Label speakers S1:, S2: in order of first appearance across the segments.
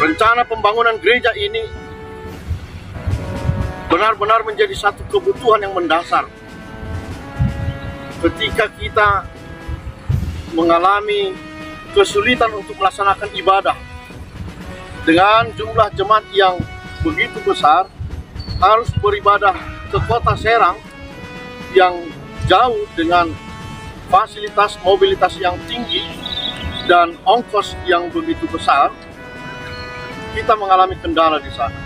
S1: Rencana pembangunan gereja ini benar-benar menjadi satu kebutuhan yang mendasar. Ketika kita mengalami kesulitan untuk melaksanakan ibadah dengan jumlah jemaat yang begitu besar, harus beribadah ke kota Serang yang jauh dengan fasilitas mobilitas yang tinggi dan ongkos yang begitu besar, kita mengalami kendala di sana.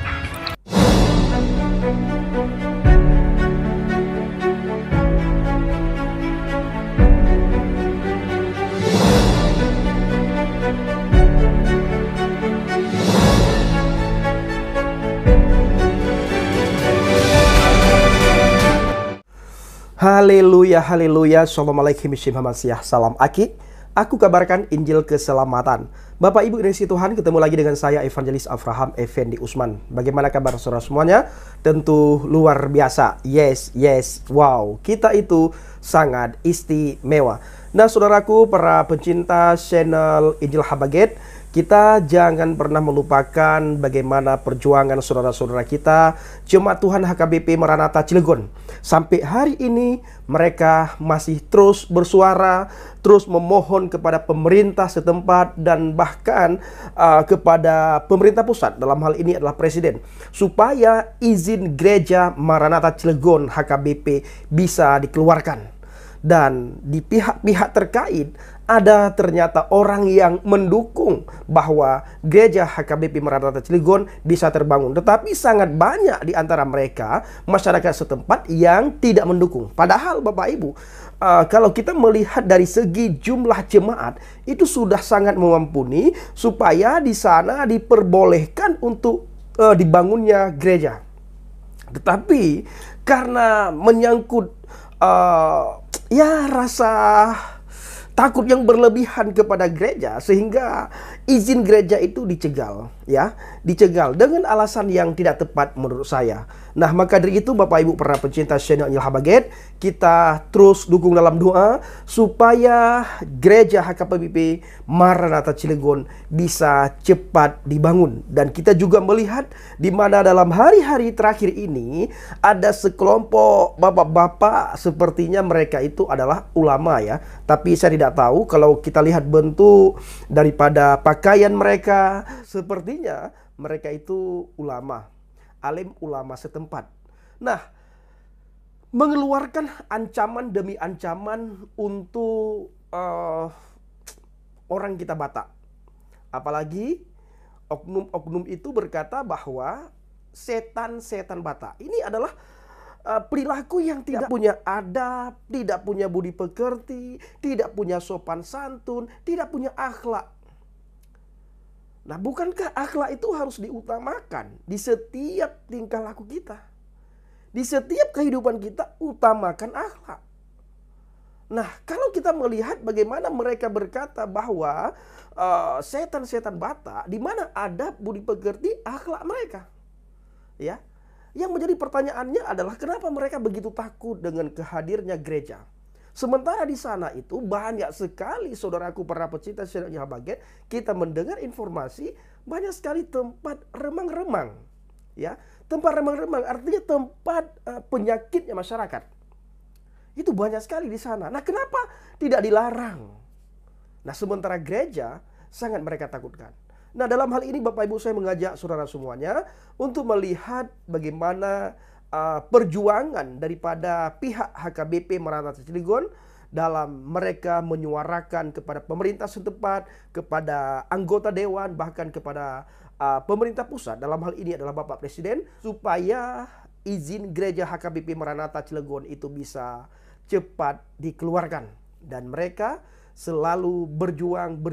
S2: Haleluya, haleluya, shalom alaikum, salam aki. Aku kabarkan Injil keselamatan. Bapak Ibu Indonesia Tuhan, ketemu lagi dengan saya Evangelis Avraham Effendi Usman. Bagaimana kabar saudara semuanya? Tentu luar biasa. Yes, wow. Kita itu sangat istimewa. Nah saudaraku, para pencinta channel Injil Habaget, kita jangan pernah melupakan bagaimana perjuangan saudara-saudara kita, Jemaat Tuhan HKBP Maranatha Cilegon. Sampai hari ini mereka masih terus bersuara, terus memohon kepada pemerintah setempat dan bahkan kepada pemerintah pusat, dalam hal ini adalah Presiden, supaya izin gereja Maranatha Cilegon HKBP bisa dikeluarkan. Dan di pihak-pihak terkait ada ternyata orang yang mendukung bahwa gereja HKBP Maranatha Cilegon bisa terbangun. Tetapi sangat banyak di antara mereka masyarakat setempat yang tidak mendukung. Padahal Bapak Ibu, kalau kita melihat dari segi jumlah jemaat, itu sudah sangat mengampuni supaya di sana diperbolehkan untuk dibangunnya gereja. Tetapi karena menyangkut rasa takut yang berlebihan kepada gereja, sehingga izin gereja itu dicegal, dicegal dengan alasan yang tidak tepat menurut saya. Nah, maka dari itu Bapak Ibu para pencinta channel Injil Habaget, kita terus dukung dalam doa supaya gereja HKBP Maranatha Cilegon bisa cepat dibangun. Dan kita juga melihat di mana dalam hari-hari terakhir ini ada sekelompok bapak-bapak, sepertinya mereka itu adalah ulama ya. Tapi saya tidak tahu, kalau kita lihat bentuk daripada pakaian mereka, sepertinya mereka itu ulama, alim ulama setempat. Nah, mengeluarkan ancaman demi ancaman untuk orang kita Batak. Apalagi oknum-oknum itu berkata bahwa setan-setan Batak ini adalah perilaku yang tidak punya adab, tidak punya budi pekerti, tidak punya sopan santun, tidak punya akhlak. Nah, bukankah akhlak itu harus diutamakan di setiap tingkah laku kita? Di setiap kehidupan kita, utamakan akhlak. Nah, kalau kita melihat bagaimana mereka berkata bahwa setan-setan Batak, di mana adab, budi pekerti, akhlak mereka. Ya. Yang menjadi pertanyaannya adalah kenapa mereka begitu takut dengan kehadirnya gereja? Sementara di sana itu banyak sekali saudaraku para pecinta channel Injil Habaget, kita mendengar informasi banyak sekali tempat remang-remang. Ya, tempat remang-remang artinya tempat penyakitnya masyarakat. Itu banyak sekali di sana. Nah, kenapa tidak dilarang? Nah, sementara gereja sangat mereka takutkan. Nah, dalam hal ini Bapak Ibu saya mengajak saudara semuanya untuk melihat bagaimana perjuangan daripada pihak HKBP Maranatha Cilegon dalam mereka menyuarakan kepada pemerintah setempat, kepada anggota dewan, bahkan kepada pemerintah pusat, dalam hal ini adalah Bapak Presiden, supaya izin gereja HKBP Maranatha Cilegon itu bisa cepat dikeluarkan. Dan mereka selalu berjuang.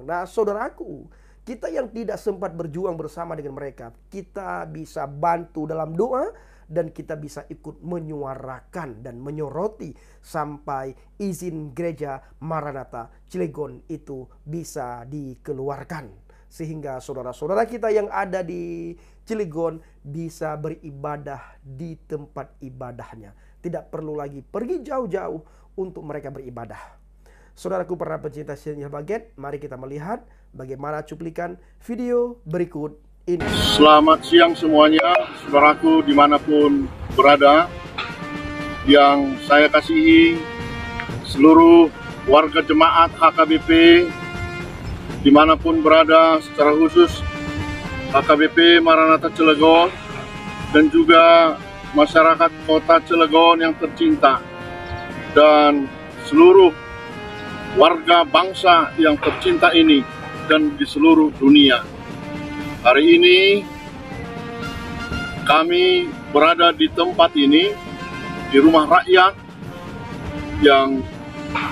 S2: Nah, saudaraku, kita yang tidak sempat berjuang bersama dengan mereka, kita bisa bantu dalam doa dan kita bisa ikut menyuarakan dan menyoroti sampai izin gereja Maranatha Cilegon itu bisa dikeluarkan. Sehingga saudara-saudara kita yang ada di Cilegon bisa beribadah di tempat ibadahnya. Tidak perlu lagi pergi jauh-jauh untuk mereka beribadah. Saudaraku para pencinta Injil Habaget, mari kita melihat Bagaimana cuplikan video berikut ini?
S1: Selamat siang semuanya, saudaraku dimanapun berada. Yang saya kasihi seluruh warga jemaat HKBP dimanapun berada, secara khusus HKBP Maranatha Cilegon dan juga masyarakat kota Cilegon yang tercinta dan seluruh warga bangsa yang tercinta ini dan di seluruh dunia. Hari ini kami berada di tempat ini, di rumah rakyat yang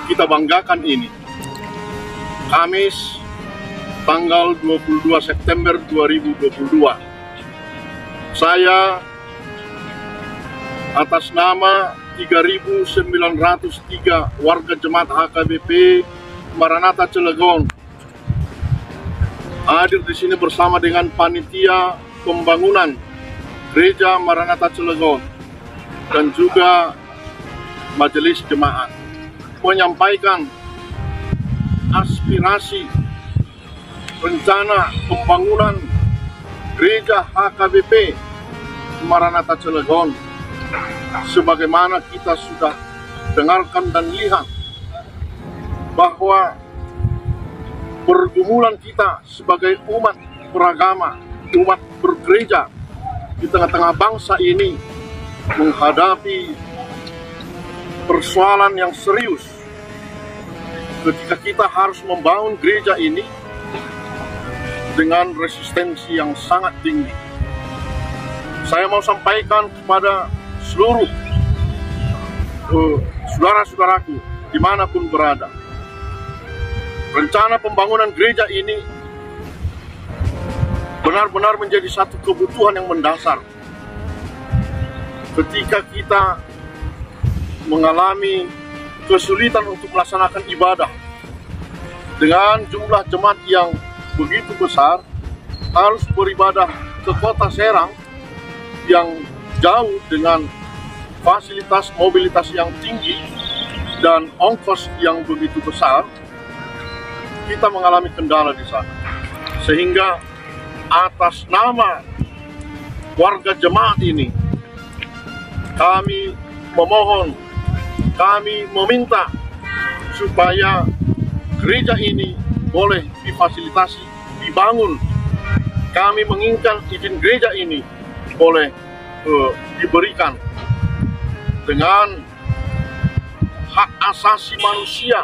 S1: kita banggakan ini. Kamis tanggal 22 September 2022. Saya atas nama 3.903 warga jemaat HKBP Maranatha Cilegon hadir di sini bersama dengan panitia pembangunan Gereja Maranatha Cilegon dan juga majelis jemaat menyampaikan aspirasi rencana pembangunan Gereja HKBP Maranatha Cilegon. Sebagaimana kita sudah dengarkan dan lihat bahwa pergumulan kita sebagai umat beragama, umat bergereja di tengah-tengah bangsa ini menghadapi persoalan yang serius ketika kita harus membangun gereja ini dengan resistensi yang sangat tinggi. Saya mau sampaikan kepada seluruh saudara-saudaraku dimanapun berada, rencana pembangunan gereja ini benar-benar menjadi satu kebutuhan yang mendasar. Ketika kita mengalami kesulitan untuk melaksanakan ibadah dengan jumlah jemaat yang begitu besar, harus beribadah ke kota Serang yang jauh dengan fasilitas mobilitas yang tinggi dan ongkos yang begitu besar, kita mengalami kendala di sana. Sehingga atas nama warga jemaat ini, kami memohon, kami meminta supaya gereja ini boleh difasilitasi, dibangun. Kami menginginkan izin gereja ini boleh diberikan dengan hak asasi manusia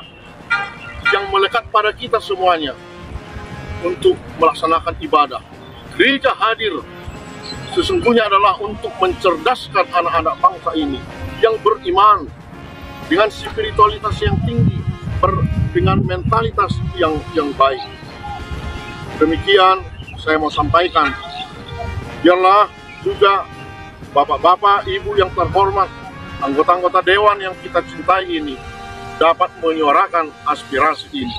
S1: yang melekat pada kita semuanya untuk melaksanakan ibadah. Gereja hadir sesungguhnya adalah untuk mencerdaskan anak-anak bangsa ini yang beriman dengan spiritualitas yang tinggi, dengan mentalitas yang baik. Demikian saya mau sampaikan. Biarlah juga bapak-bapak, ibu yang terhormat, anggota-anggota dewan yang kita cintai ini dapat menyuarakan aspirasi ini.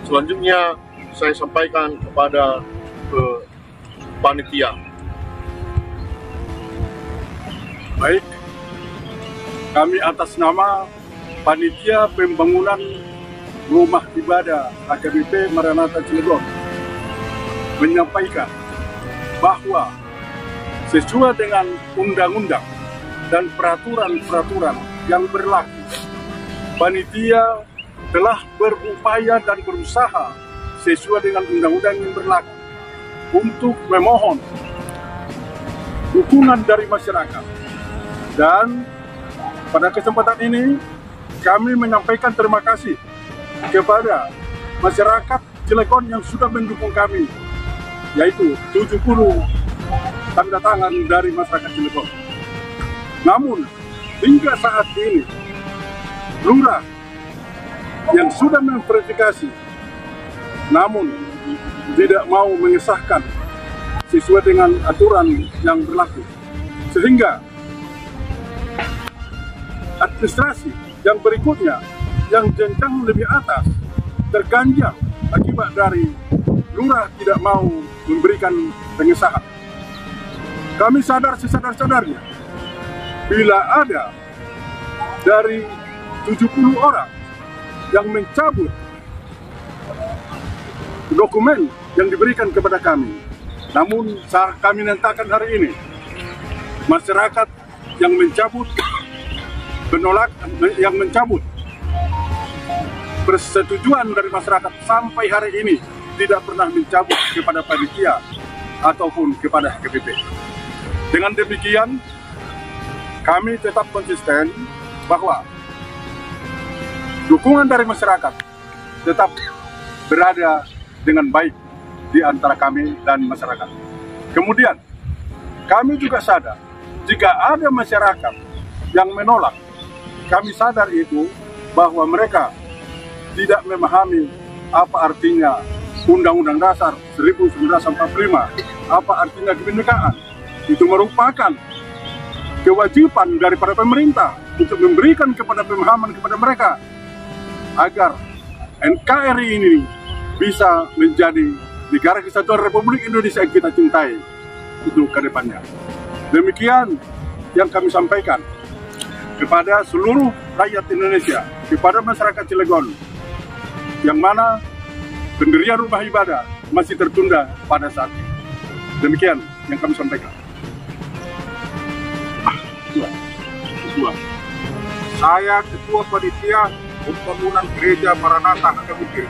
S1: Selanjutnya saya sampaikan kepada panitia.
S3: Baik, kami atas nama panitia pembangunan rumah ibadah HKBP Maranatha Cilegon menyampaikan bahwa sesuai dengan undang-undang dan peraturan-peraturan yang berlaku, panitia telah berupaya dan berusaha sesuai dengan undang-undang yang berlaku untuk memohon dukungan dari masyarakat. Dan pada kesempatan ini kami menyampaikan terima kasih kepada masyarakat Cilegon yang sudah mendukung kami, yaitu 70 tanda tangan dari masyarakat Cilegon. Namun hingga saat ini lurah yang sudah memverifikasi namun tidak mau mengesahkan sesuai dengan aturan yang berlaku, sehingga administrasi yang berikutnya yang jenjang lebih atas terganjal akibat dari lurah tidak mau memberikan pengesahan. Kami sadar sesadar-sadarnya bila ada dari 70 orang yang mencabut dokumen yang diberikan kepada kami. Namun kami nyatakan hari ini, masyarakat yang mencabut persetujuan dari masyarakat sampai hari ini tidak pernah mencabut kepada panitia ataupun kepada HKBP. Dengan demikian, kami tetap konsisten bahwa dukungan dari masyarakat tetap berada dengan baik di antara kami dan masyarakat. Kemudian, kami juga sadar jika ada masyarakat yang menolak, kami sadar itu bahwa mereka tidak memahami apa artinya Undang-Undang Dasar 1945, apa artinya kebinekaan. Itu merupakan kewajiban daripada pemerintah untuk memberikan kepada pemahaman kepada mereka agar NKRI ini bisa menjadi negara kesatuan Republik Indonesia yang kita cintai untuk ke depannya. Demikian yang kami sampaikan kepada seluruh rakyat Indonesia, kepada masyarakat Cilegon, yang mana pendirian rumah ibadah masih tertunda pada saat ini. Demikian yang kami sampaikan. Kedua, saya Ketua Panitia Pembangunan Gereja Maranatha HKBP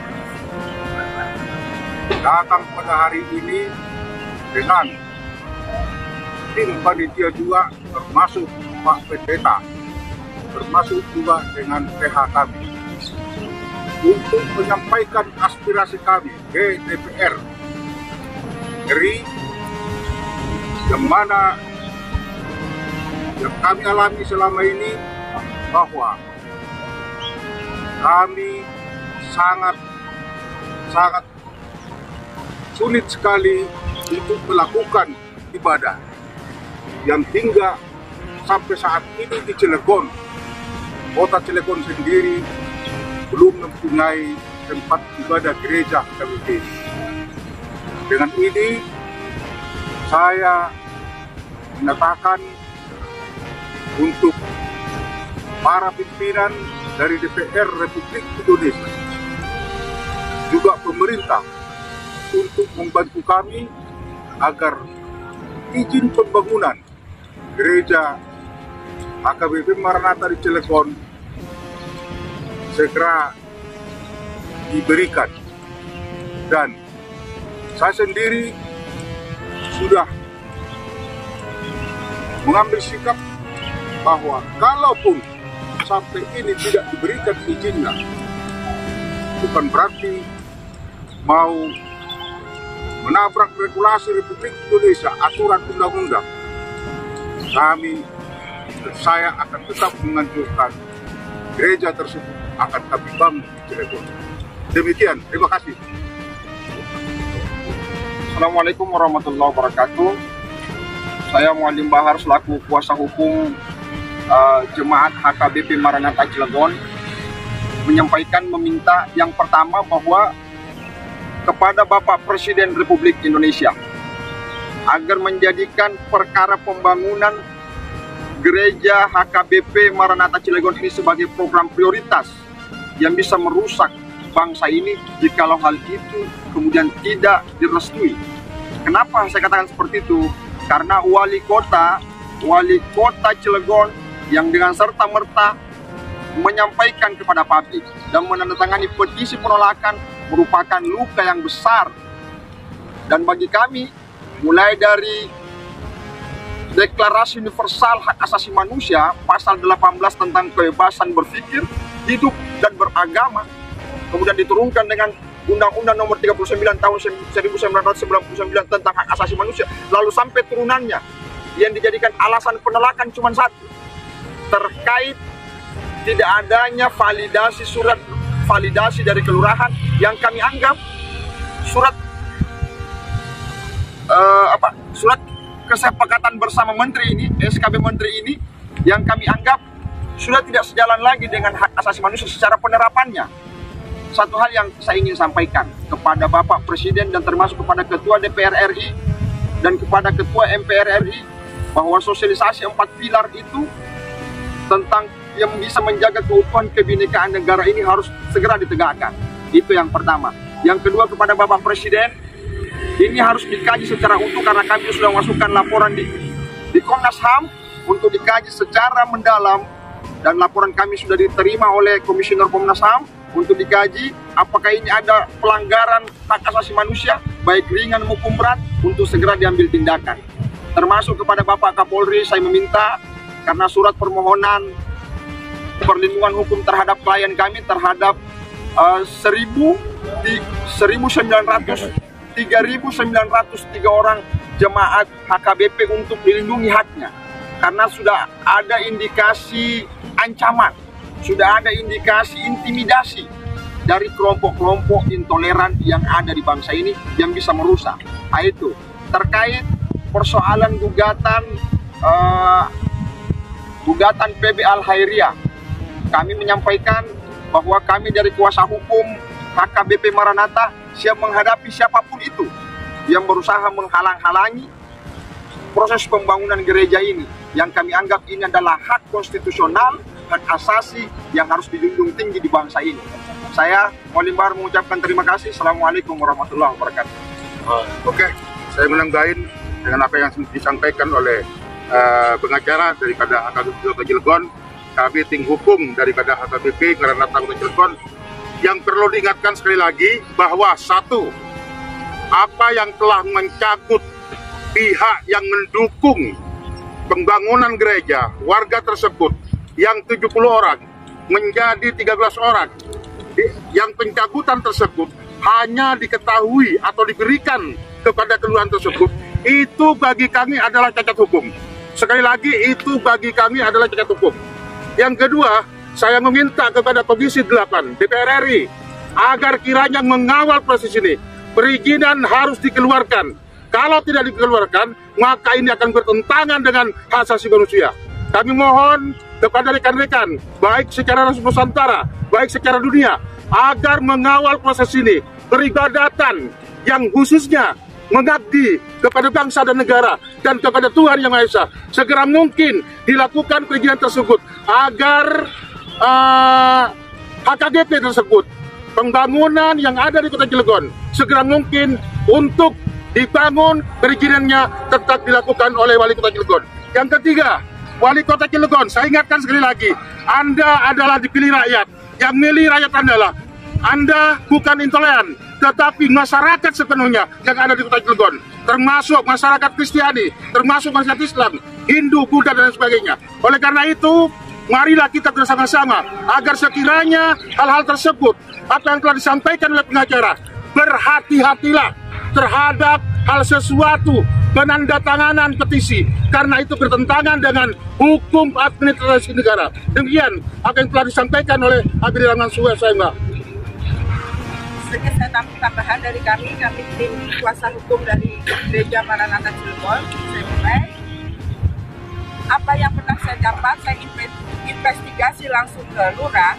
S3: datang pada hari ini dengan tim panitia juga, termasuk Pak Pendeta, termasuk juga dengan PH kami, untuk menyampaikan aspirasi kami ke DPR RI, yang mana yang kami alami selama ini bahwa kami sangat sulit sekali untuk melakukan ibadah yang hingga sampai saat ini di Cilegon, kota Cilegon sendiri belum mempunyai tempat ibadah gereja HKBP. Dengan ini saya menyatakan untuk para pimpinan dari DPR Republik Indonesia, juga pemerintah, untuk membantu kami agar izin pembangunan gereja HKBP Maranatha di Cilegon segera diberikan. Dan saya sendiri sudah mengambil sikap bahwa kalaupun sampai ini tidak diberikan izinnya, bukan berarti mau menabrak regulasi Republik Indonesia, aturan undang-undang. Saya akan tetap menganjurkan gereja tersebut akan kami bangun di Cilegon. Demikian, terima kasih.
S4: Assalamualaikum warahmatullahi wabarakatuh. Saya Mualim Bahar selaku kuasa hukum Jemaat HKBP Maranatha Cilegon menyampaikan meminta yang pertama bahwa kepada Bapak Presiden Republik Indonesia agar menjadikan perkara pembangunan gereja HKBP Maranatha Cilegon ini sebagai program prioritas yang bisa merusak bangsa ini jikalau hal itu kemudian tidak direstui. Kenapa saya katakan seperti itu? Karena wali kota Cilegon yang dengan serta-merta menyampaikan kepada publik dan menandatangani petisi penolakan merupakan luka yang besar. Dan bagi kami, mulai dari Deklarasi Universal Hak Asasi Manusia pasal 18 tentang kebebasan berpikir, hidup, dan beragama, kemudian diturunkan dengan Undang-Undang Nomor 39 tahun 1999 tentang hak asasi manusia, lalu sampai turunannya yang dijadikan alasan penolakan cuma satu, terkait tidak adanya surat validasi dari kelurahan yang kami anggap surat kesepakatan bersama menteri ini, SKB menteri ini, yang kami anggap sudah tidak sejalan lagi dengan hak asasi manusia secara penerapannya. Satu hal yang saya ingin sampaikan kepada Bapak Presiden dan termasuk kepada Ketua DPR RI dan kepada Ketua MPR RI bahwa sosialisasi 4 pilar itu tentang yang bisa menjaga keutuhan kebinekaan negara ini harus segera ditegakkan. Itu yang pertama. Yang kedua kepada Bapak Presiden, ini harus dikaji secara utuh karena kami sudah masukkan laporan di Komnas HAM untuk dikaji secara mendalam, dan laporan kami sudah diterima oleh Komisioner Komnas HAM untuk dikaji apakah ini ada pelanggaran hak asasi manusia baik ringan maupun berat untuk segera diambil tindakan. Termasuk kepada Bapak Kapolri saya meminta, karena surat permohonan perlindungan hukum terhadap klien kami terhadap 3.903 orang jemaat HKBP untuk dilindungi haknya, karena sudah ada indikasi ancaman, sudah ada indikasi intimidasi dari kelompok-kelompok intoleran yang ada di bangsa ini yang bisa merusak. Nah, itu terkait persoalan gugatan PB Al-Khairiyah, kami menyampaikan bahwa kami dari kuasa hukum HKBP Maranatha siap menghadapi siapapun itu yang berusaha menghalang-halangi proses pembangunan gereja ini, yang kami anggap ini adalah hak konstitusional, hak asasi yang harus dijunjung tinggi di bangsa ini. Saya Mualim Bahar mengucapkan terima kasih. Assalamualaikum warahmatullahi wabarakatuh.
S3: Oke, saya menanggain dengan apa yang disampaikan oleh pengacara daripada HKBP Kota Cilegon, kami tim hukum daripada HKBP Maranatha Kota Cilegon, yang perlu diingatkan sekali lagi bahwa satu, apa yang telah mencangkut pihak yang mendukung pembangunan gereja, warga tersebut yang 70 orang menjadi 13 orang, yang pencabutan tersebut hanya diketahui atau diberikan kepada kelurahan tersebut, itu bagi kami adalah cacat hukum. Sekali lagi, itu bagi kami adalah cacat hukum. Yang kedua, saya meminta kepada Komisi 8 DPR RI agar kiranya mengawal proses ini. Perizinan harus dikeluarkan. Kalau tidak dikeluarkan, maka ini akan bertentangan dengan hak asasi manusia. Kami mohon kepada rekan-rekan, baik secara Nusantara, baik secara dunia, agar mengawal proses ini. Peribadatan yang khususnya mengabdi kepada bangsa dan negara dan kepada Tuhan Yang Maha Esa, segera mungkin dilakukan perizinan tersebut agar HKBP tersebut, pembangunan yang ada di Kota Cilegon, segera mungkin untuk dibangun, perizinannya tetap dilakukan oleh Wali Kota Cilegon. Yang ketiga, Wali Kota Cilegon, saya ingatkan sekali lagi, Anda adalah dipilih rakyat. Yang milih rakyat Anda bukan intoleran, tetapi masyarakat sepenuhnya yang ada di Kota Cilegon, termasuk masyarakat Kristiani, termasuk masyarakat Islam, Hindu, Buddha, dan sebagainya. Oleh karena itu, marilah kita bersama-sama agar sekiranya hal-hal tersebut, apa yang telah disampaikan oleh pengacara, berhati-hatilah terhadap hal sesuatu penandatanganan petisi, karena itu bertentangan dengan hukum administrasi negara. Demikian apa yang telah disampaikan oleh Habib Rahman Suwe, saya Mbak.
S5: Sedikit saya tambahan dari kami tim kuasa hukum dari Gereja Maranatha Cilegon. Saya mulai. Apa yang pernah saya dapat, saya investigasi langsung ke lurah.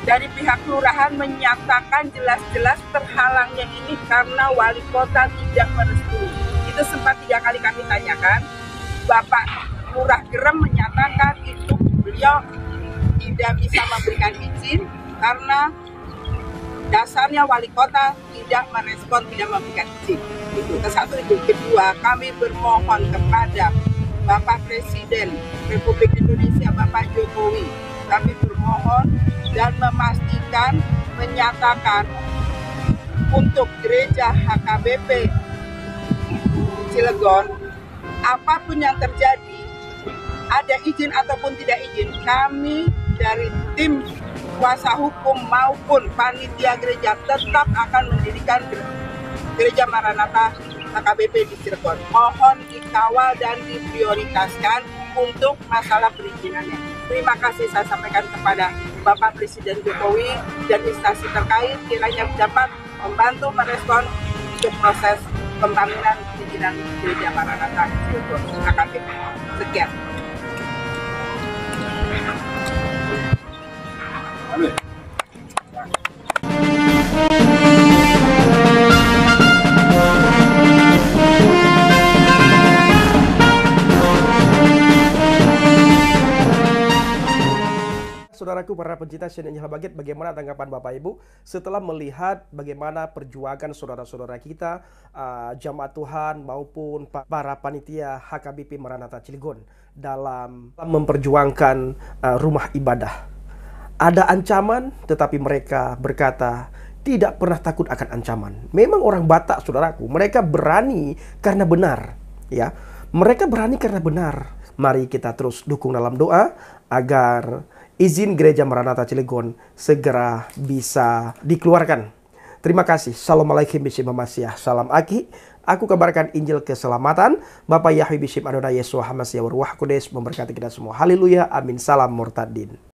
S5: Dari pihak kelurahan menyatakan jelas-jelas terhalangnya ini karena wali kota tidak merestui. Itu sempat 3 kali kami tanyakan. Bapak Lurah Gerem menyatakan itu beliau tidak bisa memberikan izin karena dasarnya wali kota tidak merespon, tidak memberikan izin. Itu kesatu itu. Kedua, kami bermohon kepada Bapak Presiden Republik Indonesia, Bapak Jokowi, kami bermohon dan memastikan, menyatakan untuk gereja HKBP Cilegon, apapun yang terjadi, ada izin ataupun tidak izin, kami dari tim kuasa hukum maupun panitia gereja tetap akan mendirikan gereja Maranatha HKBP di Cilegon. Mohon dikawal dan diprioritaskan untuk masalah perizinannya. Terima kasih saya sampaikan kepada Bapak Presiden Jokowi dan instansi terkait, kiranya dapat membantu merespon untuk proses pembangunan perizinan gereja Maranatha Cilegon HKBP. Sekian.
S2: Saudara saudaraku para pencinta CNN Injil Baget, bagaimana tanggapan Bapak Ibu setelah melihat bagaimana perjuangan saudara-saudara kita, jamaat Tuhan maupun para panitia HKBP Maranatha Cilegon dalam memperjuangkan rumah ibadah. Ada ancaman, tetapi mereka berkata tidak pernah takut akan ancaman. Memang orang Batak, saudaraku, mereka berani karena benar, ya. Mereka berani karena benar. Mari kita terus dukung dalam doa agar izin Gereja Maranatha Cilegon segera bisa dikeluarkan. Terima kasih. Assalamualaikum warahmatullahi wabarakatuh. Salam Aki. Aku kabarkan Injil keselamatan. Bapak Yahweh Bishim Adonai Yesus Hamasiya Ruach Kudus memberkati kita semua. Haleluya. Amin. Salam Murtadin.